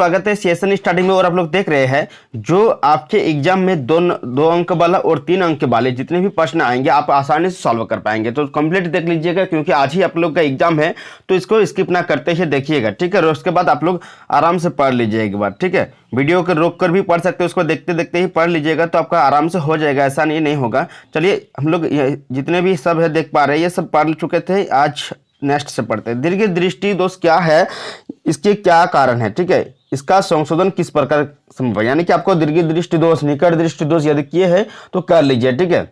स्वागत है session starting में। और आप लोग देख रहे हैं जो आपके एग्जाम में दो अंक वाला और 3 अंक वाले जितने भी प्रश्न आएंगे आप आसानी से सॉल्व कर पाएंगे। तो कंप्लीट देख लीजिएगा क्योंकि आज ही आप लोग का एग्जाम है, तो इसको स्किप ना करते ही देखिएगा, ठीक है। और उसके बाद आप लोग आराम से पढ़ लीजिए एक बार, ठीक है। वीडियो को रोक कर भी पढ़ सकते हैं, उसको देखते देखते ही पढ़ लीजिएगा तो आपका आराम से हो जाएगा, ऐसा नहीं होगा। चलिए हम लोग जितने भी सब है देख पा रहे हैं ये सब पढ़ चुके थे, आज नेक्स्ट से पढ़ते हैं। दीर्घ दृष्टि दोष क्या है, इसके क्या कारण है, ठीक है। इसका संशोधन किस प्रकार संभव है, यानी कि आपको दीर्घ दृष्टि दोष, निकट दृष्टि दोष यदि किए हैं तो कर लीजिए, ठीक है।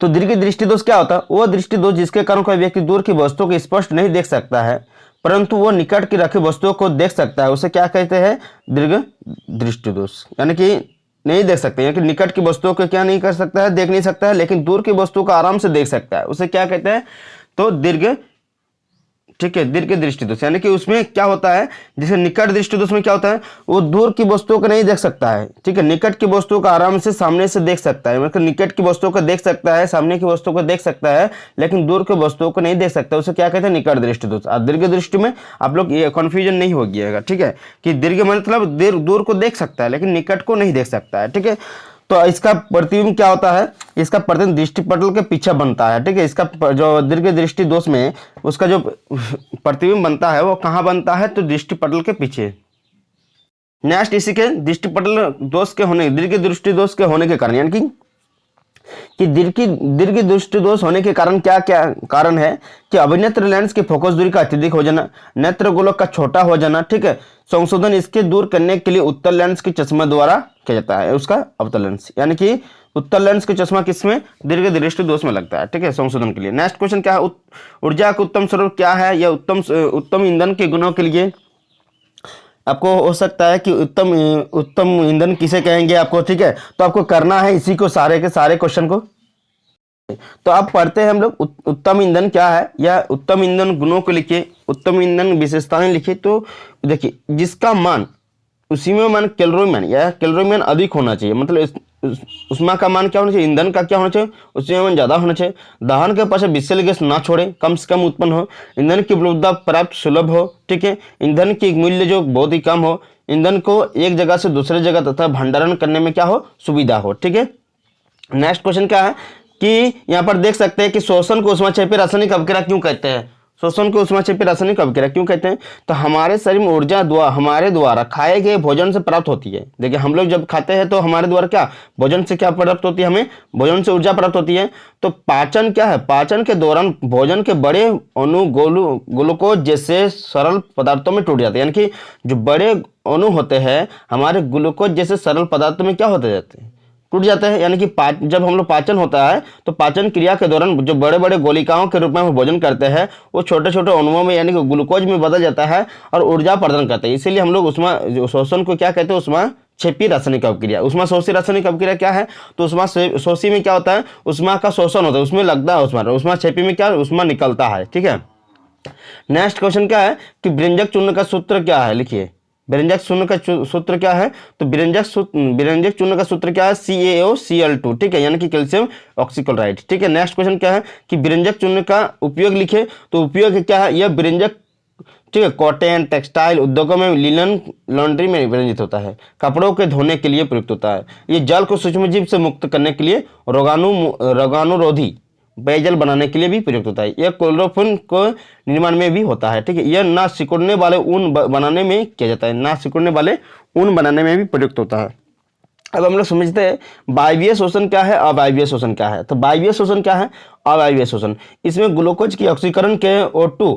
तो दीर्घ दृष्टि दोष क्या होता है? वो दृष्टि दोष जिसके कारण कोई व्यक्ति दूर की वस्तुओं को स्पष्ट नहीं देख सकता है परंतु वो निकट की रखी वस्तुओं को देख सकता है, उसे क्या कहते हैं? दीर्घ दृष्टि दोष। यानी कि नहीं देख सकते, यानी कि निकट की वस्तुओं को क्या नहीं कर सकता है, देख नहीं सकता है, लेकिन दूर की वस्तुओं को आराम से देख सकता है, उसे क्या कहते हैं? तो दीर्घ, ठीक है, दीर्घ दृष्टि दोष। यानी कि उसमें क्या होता है, जैसे निकट दृष्टि दोष में क्या होता है, वो दूर की वस्तुओं को नहीं देख सकता है, ठीक है। निकट की वस्तुओं को आराम से सामने से देख सकता है, मतलब निकट की वस्तुओं को देख सकता है, सामने की वस्तुओं को देख सकता है, लेकिन दूर की वस्तुओं को नहीं देख सकता, उसे क्या कहते हैं? निकट दृष्टि दोष। और दीर्घ दृष्टि में आप लोग ये कन्फ्यूजन नहीं हो गया, ठीक है, कि दीर्घ मतलब दूर को देख सकता है लेकिन निकट को नहीं देख सकता है, ठीक है। तो इसका प्रतिबिंब क्या होता है? इसका प्रतिबिंब दृष्टिपटल के पीछे बनता है, ठीक है। इसका जो दीर्घ दृष्टि दोष में उसका जो प्रतिबिंब बनता है वो कहाँ बनता है? तो दृष्टिपटल के पीछे। नेक्स्ट, इसी के दृष्टिपटल दोष के होने, दीर्घ दृष्टि दोष के होने के कारण, यानी कि दीर्घ दृष्टि दोष होने के कारण क्या क्या कारण है कि अभिनेत्र लेंस की फोकस दूरी का अत्यधिक हो जाना, नेत्र गोलक का छोटा हो जाना, ठीक है। संशोधन इसके दूर करने के लिए उत्तल लेंस के चश्मा द्वारा किया जाता है, उसका अवतल लेंस, यानी कि उत्तल लेंस के चश्मा किसमें? दीर्घ दृष्टि दोष में लगता है, ठीक है, संशोधन के लिए। नेक्स्ट क्वेश्चन क्या है? ऊर्जा का उत्तम स्रोत क्या है? यह उत्तम ईंधन के गुणों के लिए आपको हो सकता है कि उत्तम ईंधन किसे कहेंगे आपको, ठीक है। तो आपको करना है इसी को, सारे के सारे क्वेश्चन को। तो आप पढ़ते हैं हम लोग उत्तम ईंधन क्या है या उत्तम ईंधन गुणों को लिखिए, उत्तम ईंधन विशेषताएं लिखिए। तो देखिए जिसका मान, उसी में मान कैलोरीमान या कैलोरीमान अधिक होना चाहिए, मतलब उष्मा का मान क्या होना चाहिए? ईंधन का क्या होना चाहिए? उसमें मान ज्यादा होना चाहिए। दहन के पश्चात विषैल गैस ना छोड़े, कम से कम उत्पन्न हो, ईंधन की उपलब्धता पर्याप्त सुलभ हो, ठीक है, ईंधन की मूल्य जो बहुत ही कम हो, ईंधन को एक जगह से दूसरे जगह तथा भंडारण करने में क्या हो? सुविधा हो, ठीक है। नेक्स्ट क्वेश्चन क्या है कि यहाँ पर देख सकते हैं कि शोषण को ऊष्माक्षेपी रासायनिक अवक्रिया क्यों कहते हैं? शोषण को ऊष्माक्षेपी रासायनिक अवक्रिया क्यों कहते हैं? तो हमारे शरीर में ऊर्जा हमारे द्वारा खाए गए भोजन से प्राप्त होती है। देखिए हम लोग जब खाते हैं तो हमारे द्वारा क्या भोजन से क्या प्राप्त होती है? हमें भोजन से ऊर्जा प्राप्त होती है। तो पाचन क्या है? पाचन के दौरान भोजन के बड़े अणु ग्लूकोज जैसे सरल पदार्थों में टूट जाते हैं, यानी कि जो बड़े अणु होते हैं हमारे ग्लूकोज जैसे सरल पदार्थों में क्या होते जाते हैं? टूट जाते हैं। यानी कि जब हम लोग पाचन होता है तो पाचन क्रिया के दौरान जो बड़े बड़े गोलिकाओं के रूप में हम भोजन करते हैं वो छोटे छोटे अणुओं में यानी कि ग्लूकोज में बदल जाता है और ऊर्जा प्रदान करता है। इसीलिए हम लोग शोषण को क्या कहते हैं? ऊष्माक्षेपी रासायनिक अवक्रिया। ऊष्माशोषी रासायनिक अवक्रिया क्या है? तो ऊष्माशोषी में क्या होता है? ऊष्मा का शोषण होता है, उसमें लगता है ऊष्मा। ऊष्माक्षेपी में क्या? ऊष्मा निकलता है, ठीक है। नेक्स्ट क्वेश्चन क्या है कि व्यंजक चूर्ण का सूत्र क्या है? लिखिए व्यंजक चूर्ण का सूत्र क्या है? तो व्यंजक चूर्ण का सूत्र क्या है? CaOCl2, ठीक है, यानी कि कैल्शियम ऑक्सीक्लोराइड, ठीक है। नेक्स्ट क्वेश्चन क्या है कि व्यंजक चूर्ण का उपयोग लिखे। तो उपयोग क्या है? यह व्यंजक, ठीक है, कॉटन टेक्सटाइल उद्योगों में, लिनन लॉन्ड्री में व्यंजित होता है, कपड़ों के धोने के लिए प्रयुक्त होता है। ये जल को सूक्ष्मजीव से मुक्त करने के लिए, रोगाणुरोधी पेयजल बनाने के लिए भी प्रयुक्त होता है। यह क्लोरोफिल को निर्माण में भी होता है, ठीक है। यह ना सिकुड़ने वाले ऊन बनाने में किया जाता है, ना सिकुड़ने वाले ऊन बनाने में भी प्रयुक्त होता है। अब हम लोग समझते हैं वायवीय शोषण क्या है, अवायवीय शोषण क्या है। तो वायवीय शोषण क्या है? अवायवीय शोषण, इसमें ग्लूकोज की ऑक्सीकरण के O2,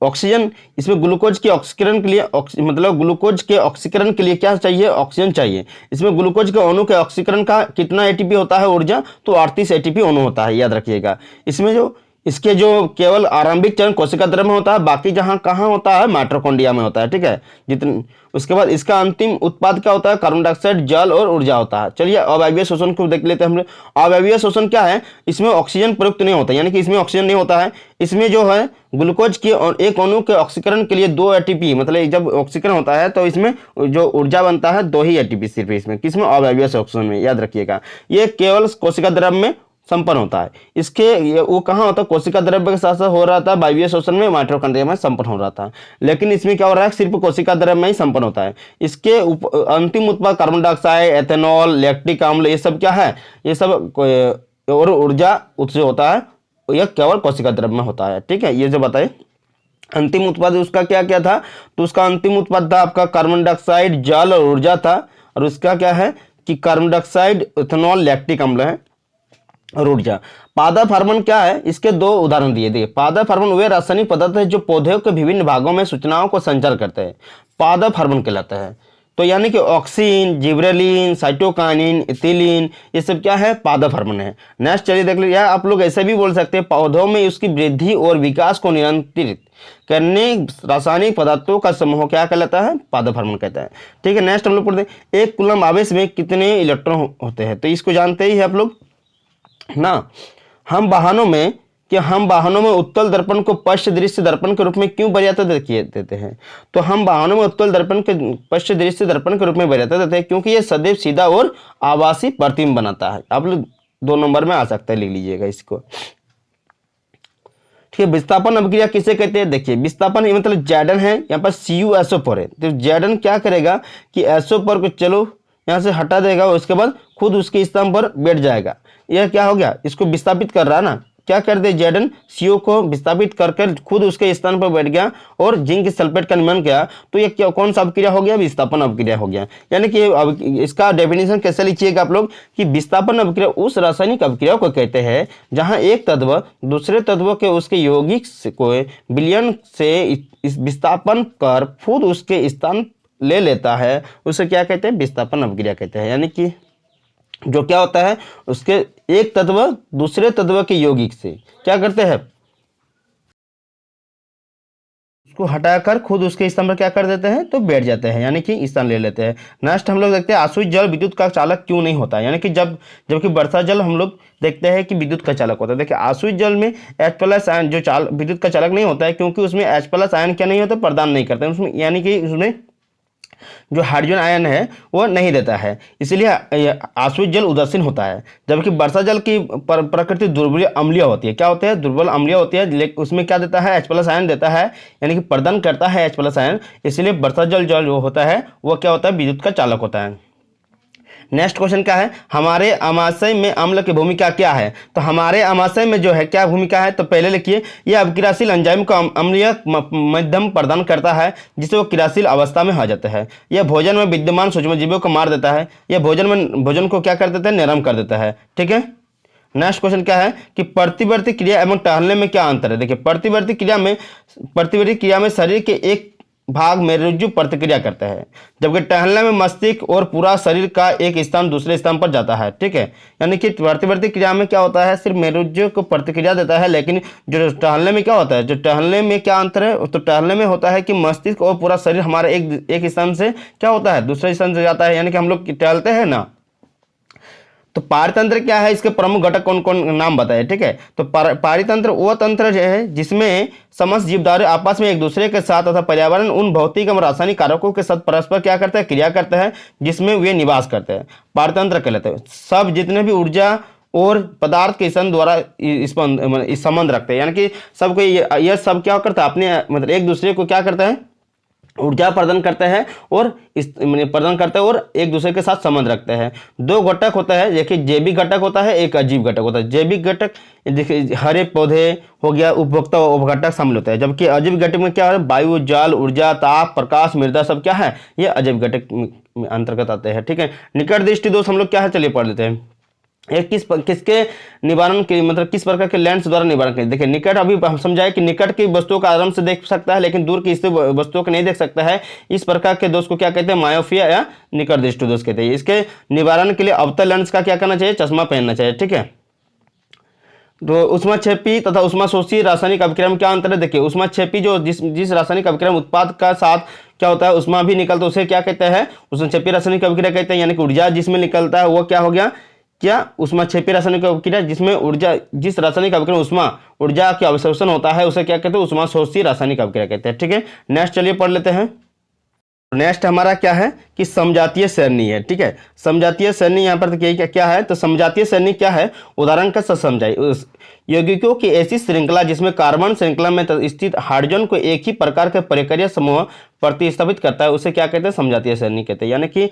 ऑक्सीजन, इसमें ग्लूकोज के ऑक्सीकरण के लिए मतलब ग्लूकोज के ऑक्सीकरण के लिए क्या चाहिए? ऑक्सीजन चाहिए। इसमें ग्लूकोज के अणु के ऑक्सीकरण का कितना एटीपी होता है ऊर्जा? तो 38 एटीपी अणु होता है, याद रखिएगा। इसमें इसके जो केवल आरंभिक चरण कोशिका द्रव्य में होता है, बाकी जहां कहाँ होता है? माइटोकॉन्ड्रिया में होता है, ठीक है। उसके बाद इसका अंतिम उत्पाद क्या होता है? कार्बन डाइऑक्साइड, जल और ऊर्जा होता है। चलिए अवायवीय शोषण को देख लेते हैं हम लोग। अवायवीय शोषण क्या है? इसमें ऑक्सीजन प्रयुक्त नहीं होता, यानी कि इसमें ऑक्सीजन नहीं होता है। इसमें जो है ग्लूकोज के एक अणु के ऑक्सीकरण के लिए 2 एटीपी, मतलब जब ऑक्सीकरण होता है तो इसमें जो ऊर्जा बनता है 2 ही एटीपी सिर्फ इसमें, किसमें? अवायवीय शोषण में, याद रखिएगा। ये केवल कोशिका द्रव्य में संपन्न होता है। वो कहाँ होता है, कोशिका द्रव्य के साथ साथ हो रहा था वायवीय शोषण में, माइटोकॉन्ड्रिया में संपन्न हो रहा था। लेकिन इसमें क्या हो रहा है, सिर्फ कोशिका द्रव्य में ही संपन्न होता है। इसके अंतिम उत्पाद कार्बन डाइऑक्साइड, एथेनॉल, लैक्टिक अम्ल, ये सब क्या है, ये सब और ऊर्जा उससे होता है, यह केवल कोशिका द्रव्य में होता है। ठीक है, ये जो बताए अंतिम उत्पाद उसका क्या क्या था, तो उसका अंतिम उत्पाद था आपका कार्बन डाइऑक्साइड, जल और ऊर्जा था। और उसका क्या है कि कार्बन डाइऑक्साइड, इथेनॉल, लैक्टिक अम्ल है और ऊर्जा। पादप हार्मोन क्या है, इसके दो उदाहरण दिए थे। पादप हार्मोन वे रासायनिक पदार्थ है जो पौधे के विभिन्न भागों में सूचनाओं को संचार करते हैं, पादप हार्मोन कहलाता है। तो यानी कि ऑक्सीन, जिब्रेलिन, साइटोकाइनिन, इथिलीन, ये सब क्या है, पादप हार्मोन है। नेक्स्ट चलिए देख लीजिए, आप लोग ऐसे भी बोल सकते हैं पौधों में उसकी वृद्धि और विकास को नियंत्रित करने रासायनिक पदार्थों का समूह क्या कहलाता है, पादप हार्मोन कहता है। ठीक है, नेक्स्ट हम लोग पढ़ते हैं एक कूलम्ब आवेश में कितने इलेक्ट्रॉन होते हैं, तो इसको जानते ही है आप लोग ना। हम वाहनों में उत्तल दर्पण को पश्च दृश्य दर्पण के रूप में क्यों वरीयता देते हैं, तो हम वाहनों में उत्तल दर्पण के पश्च दृश्य दर्पण के रूप में वरीयता देते हैं क्योंकि ये सदैव सीधा और आभासी प्रतिबिंब बनाता है। आप लोग 2 नंबर में आ सकता है, लिख लीजिएगा इसको। ठीक है, विस्थापन अभिक्रिया किसे कहते हैं, देखिए विस्थापन मतलब जैडन है, यहाँ पर CuSO4 है। तो जैडन क्या करेगा कि SO4 को चलो यहाँ से हटा देगा और उसके बाद खुद उसके स्थान पर बैठ जाएगा। यह क्या हो गया, इसको विस्थापित कर रहा है ना, क्या कर दे जैडन CO को विस्थापित करके खुद उसके स्थान पर बैठ गया और जिंक सल्फेट का निर्माण किया। तो ये क्या, कौन सा अभिक्रिया हो गया, विस्थापन अभिक्रिया हो गया। यानी कि इसका डेफिनेशन कैसे लिखिएगा आप लोग कि विस्थापन अभिक्रिया उस रासायनिक अभिक्रिया को कहते हैं जहां एक तत्व दूसरे तत्व के उसके यौगिक को विलयन से विस्थापन कर खुद उसके स्थान ले लेता है, उसे क्या कहते हैं, विस्थापन अभिक्रिया कहते हैं। यानी कि जो क्या होता है, उसके एक तत्व दूसरे तत्व के यौगिक से क्या करते हैं, उसको हटाकर खुद उसके स्थान पर क्या कर देते हैं, तो बैठ जाते हैं, यानी कि स्थान ले लेते हैं। नेक्स्ट हम लोग देखते हैं आसुत जल विद्युत का चालक क्यों नहीं होता, यानी कि जबकि वर्षा जल हम लोग देखते हैं कि विद्युत का चालक होता है। देखिए आसुत जल में H+ आयन जो विद्युत का चालक नहीं होता है क्योंकि उसमें H+ आयन क्या नहीं होता, प्रदान नहीं करते उसमें, यानी कि उसमें जो हाइड्रोजन आयन है वो नहीं देता है, इसलिए आसुत जल उदासीन होता है। जबकि वर्षा जल की प्रकृति दुर्बल अम्लीय होती है, क्या होती है, दुर्बल अम्लीय होती है, लेकिन उसमें क्या देता है, H+ आयन देता है, यानी कि प्रदान करता है H+ आयन, इसलिए वर्षा जल जो होता है वो क्या होता है, विद्युत का चालक होता है। नेक्स्ट क्वेश्चन क्या है, हमारे आमाशय में अम्ल की भूमिका क्या है, तो हमारे आमाशय में जो है क्या भूमिका है, तो पहले लिखिए यह अभिक्रियाशील एंजाइम को अम्लीय माध्यम प्रदान करता है जिससे वो क्रियाशील अवस्था में आ जाता है। यह भोजन में विद्यमान सूक्ष्मजीवों को मार देता है, यह भोजन को क्या कर देता है, नरम कर देता है। ठीक है, नेक्स्ट क्वेश्चन क्या है कि प्रतिवर्ती क्रिया एवं टहलने में क्या अंतर है। देखिए प्रतिवर्ती क्रिया में शरीर के एक भाग मेरुज्जु प्रतिक्रिया करता है, जबकि टहलने में मस्तिष्क और पूरा शरीर का एक स्थान दूसरे स्थान पर जाता है। ठीक है, यानी कि प्रतिवर्ती क्रिया में क्या होता है, सिर्फ मेरुज्जु को प्रतिक्रिया देता है, लेकिन जो टहलने में क्या होता है, जो टहलने में क्या अंतर है, तो टहलने में होता है कि मस्तिष्क और पूरा शरीर हमारे एक स्थान से क्या होता है, दूसरे स्थान से जाता है, यानी कि हम लोग टहलते हैं ना। तो पारितंत्र क्या है, इसके प्रमुख घटक कौन कौन नाम बताए। ठीक है, तो पारितंत्र वो तंत्र है जिसमें समस्त जीवधारी आपस में एक दूसरे के साथ तथा पर्यावरण उन भौतिक एवं रासायनिक कारकों के साथ परस्पर क्या करता है, क्रिया करता है, जिसमें वे निवास करते हैं, पारितंत्र कहलाते हैं। सब जितने भी ऊर्जा और पदार्थ के सन द्वारा इस संबंध रखते हैं, यानी कि सबको यह सब क्या करता है, अपने मतलब एक दूसरे को क्या करता है, ऊर्जा प्रदान करते हैं और प्रदान करते हैं और एक दूसरे के साथ संबंध रखते हैं। 2 घटक होता है, देखिए जैविक घटक होता है, एक अजीब घटक होता है। जैविक घटक देखिए हरे पौधे हो गया, उपभोक्ता घटक शामिल होता है, जबकि अजीब घटक में क्या है, वायु, जल, ऊर्जा, ताप, प्रकाश, मृदा सब क्या है, ये अजीब घटक में अंतर्गत आते हैं। ठीक है, निकट दृष्टि दोष हम लोग क्या है, चलिए पढ़ लेते हैं। एक किसके निवारण के मतलब किस प्रकार के लेंस द्वारा निवारण करें। देखिए निकट अभी हम समझाए कि निकट की वस्तुओं का आराम से देख सकता है, लेकिन दूर की स्थित वस्तुओं को नहीं देख सकता है। इस प्रकार के दोष को क्या कहते हैं, मायोपिया या निकट दृष्टि दोष कहते हैं। इसके निवारण के लिए अवतल लेंस का क्या करना चाहिए, चश्मा पहनना चाहिए। ठीक है, तो उष्माक्षेपी तथा उष्माशोषी रासायनिक अभिक्रिया में क्या अंतर है। देखिए उष्माक्षेपी जो जिस रासायनिक अभिक्रिया में उत्पाद का साथ क्या होता है, उष्मा भी निकलता है, उसे क्या कहते हैं, उष्माक्षेपी रासायनिक अभिक्रिया कहते हैं। यानी कि ऊर्जा जिसमें निकलता है वो क्या हो गया, क्या उष्माक्षेपी रासायनिक अभिक्रिया, जिसमें ऊर्जा जिस रासायनिक अभिक्रिया उष्मा ऊर्जा का अवशोषण होता है उसे क्या कहते हैं, उष्माशोषी रासायनिक अभिक्रिया कहते हैं। ठीक है, नेक्स्ट चलिए पढ़ लेते हैं। नेक्स्ट हमारा क्या है कि समजातीय सरणी है। ठीक है, समजातीय सरणी यहाँ पर क्या क्या है, तो समजातीय सरणी क्या है, उदाहरण के साथ समझाइए। यौगिकों की ऐसी श्रृंखला जिसमें कार्बन श्रृंखला में स्थित हाइड्रोजन को एक ही प्रकार के प्रक्रिया समूह प्रतिस्थापित करता है, उसे क्या कहते हैं, समजातीय सरणी कहते हैं। यानी कि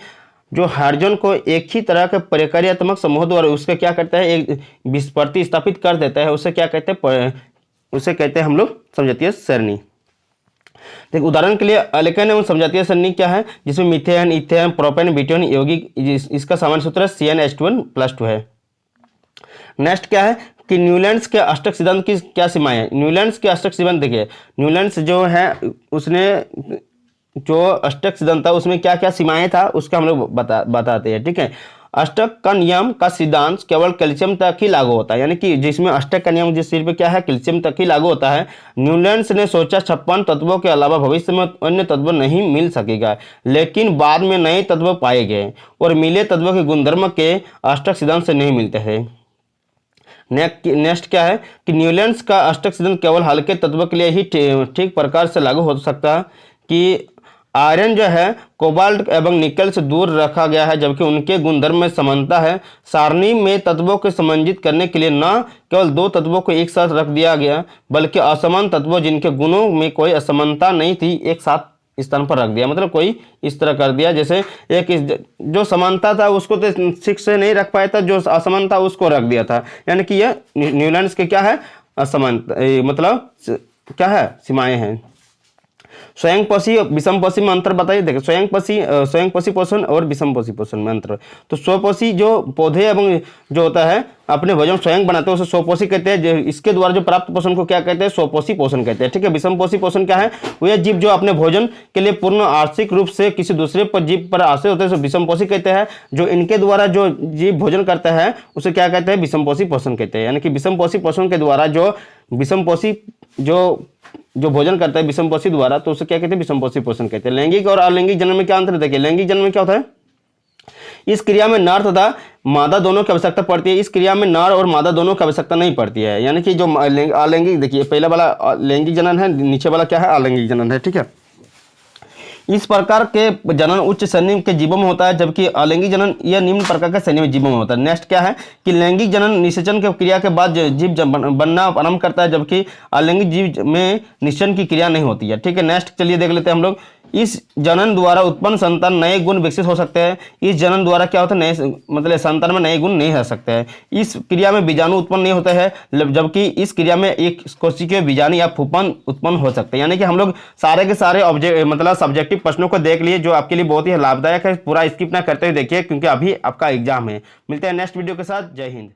जो हाइड्रोजन को एक ही तरह के प्रक्रियात्मक समूह द्वारा उसके क्या करता है, एक प्रतिस्थापित कर देता है, उसे क्या कहते हैं, उसे कहते हैं हम लोग समजातीय सरणी। देखिए उदाहरण के लिए अल्केन एवं समजातीय सरणी क्या है, जिसमें मीथेन, इथेन, प्रोपेन, ब्यूटेन, यौगिक, इसका सामान्य सूत्र CnH2n+2 है। नेक्स्ट क्या है कि न्यूलैंड्स के अष्टक सिद्धांत की क्या सीमाएं हैं। न्यूलैंड्स के अष्टक सिद्धांत देखिए, न्यूलैंड्स जो है उसने जो अष्टक सिद्धांत था उसमें क्या क्या सीमाएं था उसका हम लोग बताते हैं। ठीक है, अष्टक का नियम का सिद्धांत केवल कैल्शियम तक ही लागू होता है, यानी कि जिसमें अष्टक का नियम जिस चीज पे क्या है, कैल्शियम तक ही लागू होता है। न्यूलैंड्स ने सोचा 56 तत्वों के अलावा भविष्य में अन्य तत्व नहीं मिल सकेगा, लेकिन बाद में नए तत्व पाए गए और मिले तत्वों के गुणधर्म के अष्टक सिद्धांत से नहीं मिलते हैं। नेक्स्ट क्या है कि न्यूलैंड्स का अष्टक सिद्धांत केवल हल्के तत्व के लिए ही ठीक प्रकार से लागू हो सकता है कि आयरन जो है कोबाल्ट एवं निकल से दूर रखा गया है, जबकि उनके गुणधर्म में समानता है। सारणी में तत्वों को समंजित करने के लिए न केवल दो तत्वों को एक साथ रख दिया गया, बल्कि असमान तत्वों जिनके गुणों में कोई असमानता नहीं थी एक साथ स्थान पर रख दिया। मतलब कोई इस तरह कर दिया, जैसे एक जो समानता था उसको तो ठीक से नहीं रख पाया था, जो असमान था उसको रख दिया था। यानी कि यह न्यूलैंड्स के क्या है, असमानता, मतलब क्या है, सीमाएं हैं। स्वयंपोषी विषमपोषी में अंतर बताइए। देखिए स्वयंपोषी पोषण और विषमपोषी पोषण में अंतर। तो स्वपोषी जो पौधे एवं जो होता है अपने भोजन स्वयं बनाते हैं उसे स्वपोषी कहते हैं। इसके द्वारा जो प्राप्त पोषण को क्या कहते हैं, स्वपोषी पोषण कहते हैं। ठीक है, विषमपोषी पोषण क्या है, वह जीव जो अपने भोजन के लिए पूर्ण आर्थिक रूप से किसी दूसरे पर जीव पर आश्रित होते हैं उसे विषमपोषी कहते हैं। जो इनके द्वारा जो जीव भोजन करता है उसे क्या कहते हैं, विषमपोषी पोषण कहते हैं। यानी कि विषमपोषी पोषण के द्वारा जो विषमपोषी जो भोजन करता है विषमपोषी द्वारा, तो उसे क्या कहते हैं, विषमपोषी पोषण कहते हैं। लैंगिक और अलैंगिक जनन में क्या अंतर है, देखिए लैंगिक जनन में क्या होता है, इस क्रिया में नर तथा मादा दोनों की आवश्यकता पड़ती है। इस क्रिया में नर और मादा दोनों की आवश्यकता नहीं पड़ती है। यानी कि जो अलैंगिक, देखिए पहला वाला लैंगिक जनन है, नीचे वाला क्या है, अलैंगिक जनन है। ठीक है, इस प्रकार के जनन उच्च श्रेणी के जीवों में होता है, जबकि अलैंगिक जनन यह निम्न प्रकार के श्रेणी में जीवों में होता है। नेक्स्ट क्या है कि लैंगिक जनन निषेचन की क्रिया के बाद जीव बनना आरंभ करता है, जबकि अलैंगिक जीव में निषेचन की क्रिया नहीं होती है। ठीक है, नेक्स्ट चलिए देख लेते हैं हम लोग। इस जनन द्वारा उत्पन्न संतान नए गुण विकसित हो सकते हैं। इस जनन द्वारा क्या होता है, नए मतलब संतान में नए गुण नहीं हो सकते हैं। इस क्रिया में बीजाणु उत्पन्न नहीं होते हैं, जबकि इस क्रिया में एक कोशिकीय बीजाणु या फूफन उत्पन्न हो सकते हैं। यानी कि हम लोग सारे के सारे मतलब सब्जेक्टिव प्रश्नों को देख लिए, जो आपके लिए बहुत ही लाभदायक है। पूरा स्किप ना करते हुए देखिए, क्योंकि अभी आपका एग्जाम है। मिलते हैं नेक्स्ट वीडियो के साथ। जय हिंद।